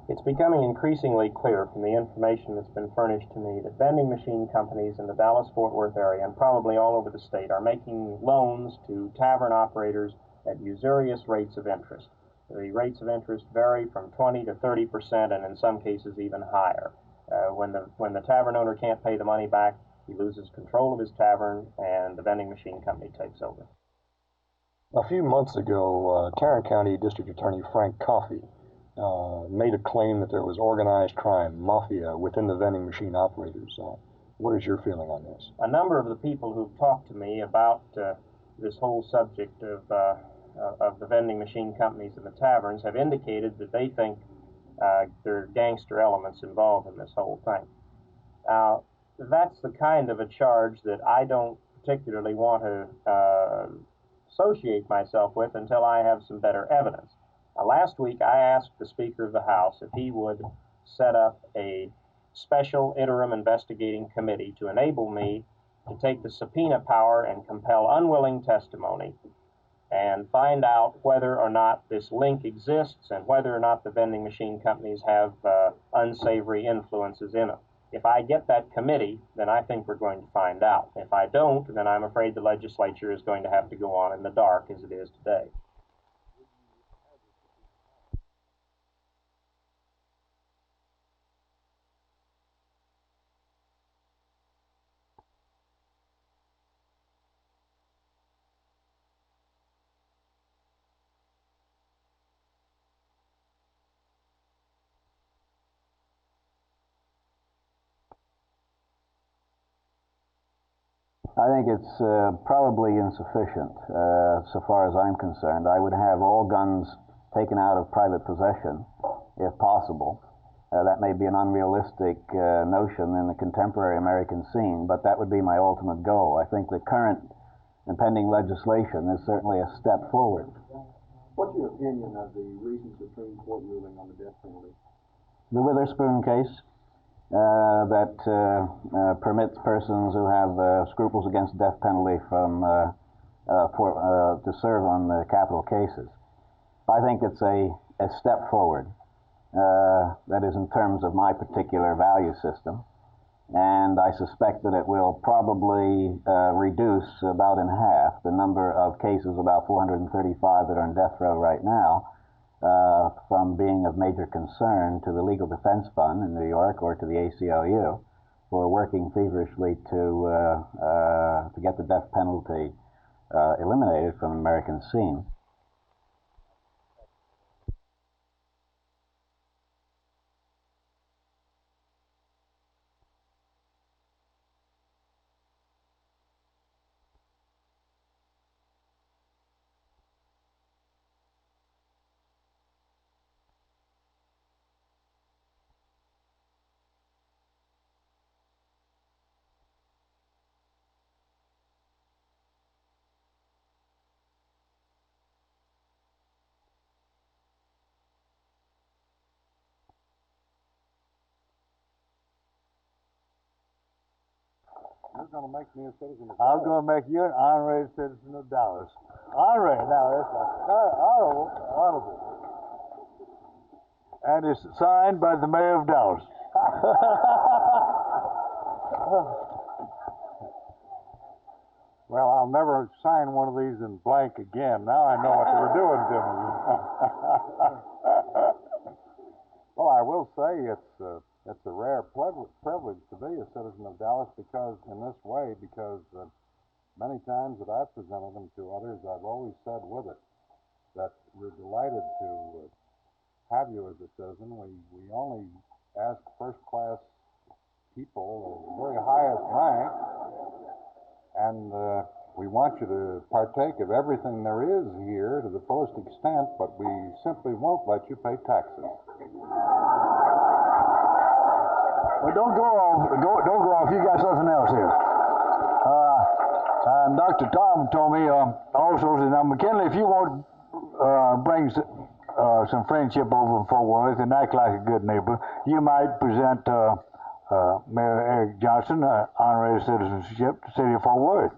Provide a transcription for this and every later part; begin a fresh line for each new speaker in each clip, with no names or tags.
It's becoming increasingly clear from the information that's been furnished to me that vending machine companies in the Dallas-Fort Worth area and probably all over the state are making loans to tavern operators at usurious rates of interest. The rates of interest vary from 20 to 30% and in some cases even higher. When the tavern owner can't pay the money back, he loses control of his tavern and the vending machine company takes over.
A few months ago, Tarrant County District Attorney Frank Coffey made a claim that there was organized crime, mafia, within the vending machine operators. What is your feeling on this?
A number of the people who've talked to me about this whole subject of the vending machine companies and the taverns have indicated that they think there are gangster elements involved in this whole thing. That's the kind of a charge that I don't particularly want to associate myself with until I have some better evidence. Last week I asked the Speaker of the House if he would set up a special interim investigating committee to enable me to take the subpoena power and compel unwilling testimony and find out whether or not this link exists and whether or not the vending machine companies have unsavory influences in them. If I get that committee, then I think we're going to find out. If I don't, then I'm afraid the legislature is going to have to go on in the dark as it is today.
I think it's probably insufficient so far as I'm concerned. I would have all guns taken out of private possession, if possible. That may be an unrealistic notion in the contemporary American scene, but that would be my ultimate goal. I think the current impending legislation is certainly a step forward.
What's your opinion of the recent Supreme Court ruling on the death penalty?
The Witherspoon case that permits persons who have scruples against death penalty to serve on the capital cases. I think it's a step forward. That is in terms of my particular value system. And I suspect that it will probably reduce about in half the number of cases, about 435 that are in death row right now, from being of major concern to the Legal Defense Fund in New York or to the ACLU, who are working feverishly to get the death penalty eliminated from the American scene.
You're going to make me a citizen of
I'm going to make you an honorary citizen of Dallas. Honorary, now that's honorable. And it's signed by the mayor of Dallas.
Well, I'll never sign one of these in blank again. Now I know what they were doing to me. Well, I will say it's a rare privilege to be a citizen of Dallas because many times that I've presented them to others, I've always said with it that we're delighted to have you as a citizen. We only ask first-class people of the very highest rank, and we want you to partake of everything there is here to the fullest extent, but we simply won't let you pay taxes.
Well, don't go off. You got something else here. And Dr. Tom told me also that now, McKinley, if you want bring some friendship over in Fort Worth and act like a good neighbor, you might present Mayor Eric Johnson honorary citizenship to the city of Fort Worth.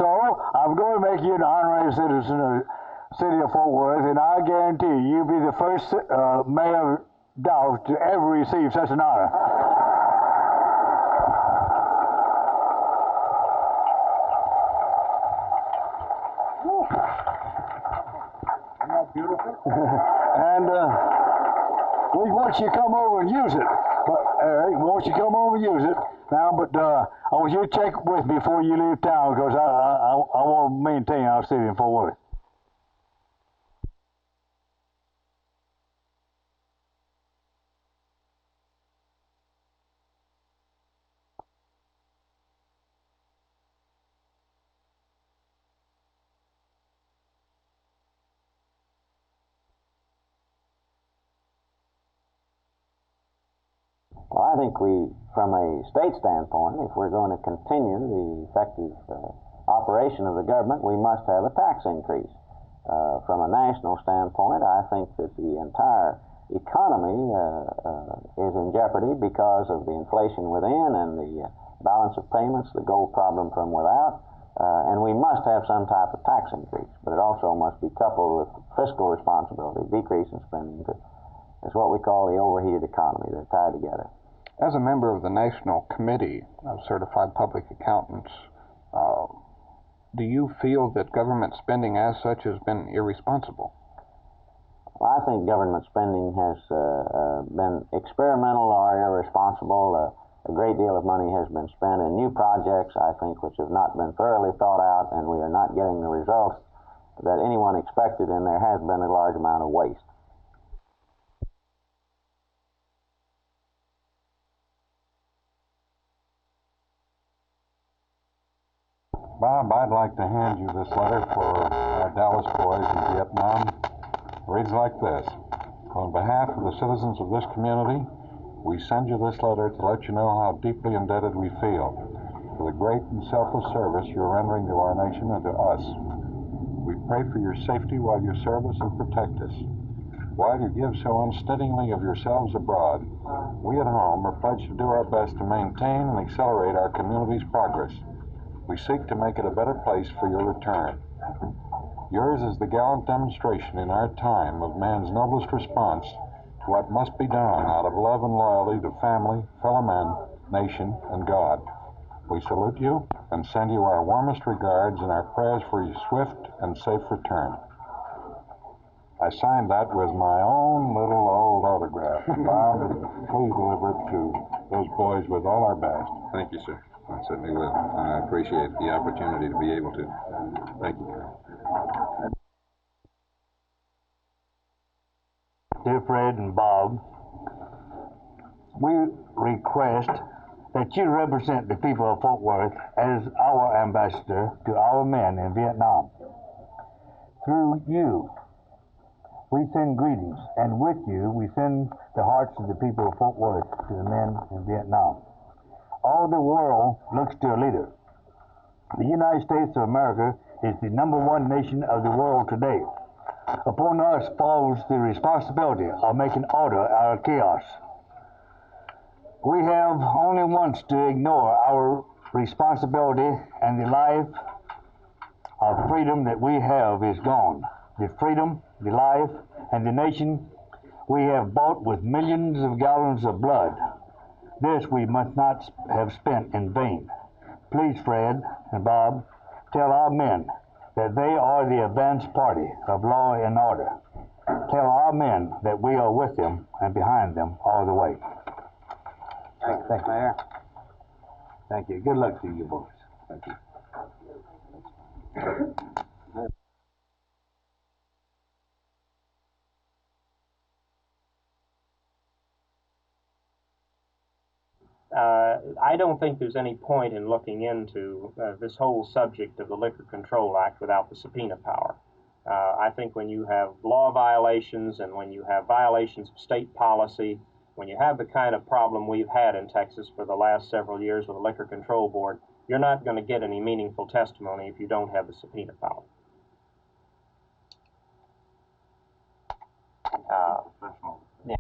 So I'm going to make you an honorary citizen of the city of Fort Worth, and I guarantee you'll be the first mayor dogs to ever receive such an honor.
Isn't that beautiful?
And we want you to come over and use it. But, Eric, we want you to come over and use it now, but I want you to check with me before you leave town, because I want to maintain our city in Fort Worth.
Well, I think from a state standpoint, if we're going to continue the effective operation of the government, we must have a tax increase. From a national standpoint, I think that the entire economy is in jeopardy because of the inflation within and the balance of payments, the gold problem from without, and we must have some type of tax increase, but it also must be coupled with fiscal responsibility, decrease in spending. It's what we call the overheated economy. They're tied together.
As a member of the National Committee of Certified Public Accountants, do you feel that government spending as such has been irresponsible?
I think government spending has been experimental or irresponsible. A great deal of money has been spent in new projects, I think, which have not been thoroughly thought out, and we are not getting the results that anyone expected, and there has been a large amount of waste.
Bob, I'd like to hand you this letter for our Dallas boys in Vietnam. It reads like this. On behalf of the citizens of this community, we send you this letter to let you know how deeply indebted we feel for the great and selfless service you're rendering to our nation and to us. We pray for your safety while you serve us and protect us. While you give so unstintingly of yourselves abroad, we at home are pledged to do our best to maintain and accelerate our community's progress. We seek to make it a better place for your return. Yours is the gallant demonstration in our time of man's noblest response to what must be done out of love and loyalty to family, fellow men, nation, and God. We salute you and send you our warmest regards and our prayers for your swift and safe return. I signed that with my own little old autograph. Bob, please deliver it to those boys with all our best.
Thank you, sir. I certainly will. I appreciate the opportunity to be able to. Thank you.
Dear Fred and Bob, we request that you represent the people of Fort Worth as our ambassador to our men in Vietnam. Through you, we send greetings, and with you, we send the hearts of the people of Fort Worth to the men in Vietnam. All the world looks to a leader. The United States of America is the #1 nation of the world today. Upon us falls the responsibility of making order out of chaos. We have only once to ignore our responsibility, and the life of freedom that we have is gone. The freedom, the life, and the nation we have bought with millions of gallons of blood. This we must not have spent in vain. Please, Fred and Bob, tell our men that they are the advance party of law and order. Tell our men that we are with them and behind them all the way. Thank you, Mayor. Thank you. Good luck to you boys. Thank you.
I don't think there's any point in looking into this whole subject of the Liquor Control Act without the subpoena power. I think when you have law violations and when you have violations of state policy, when you have the kind of problem we've had in Texas for the last several years with the Liquor Control Board, you're not going to get any meaningful testimony if you don't have the subpoena power. Yeah.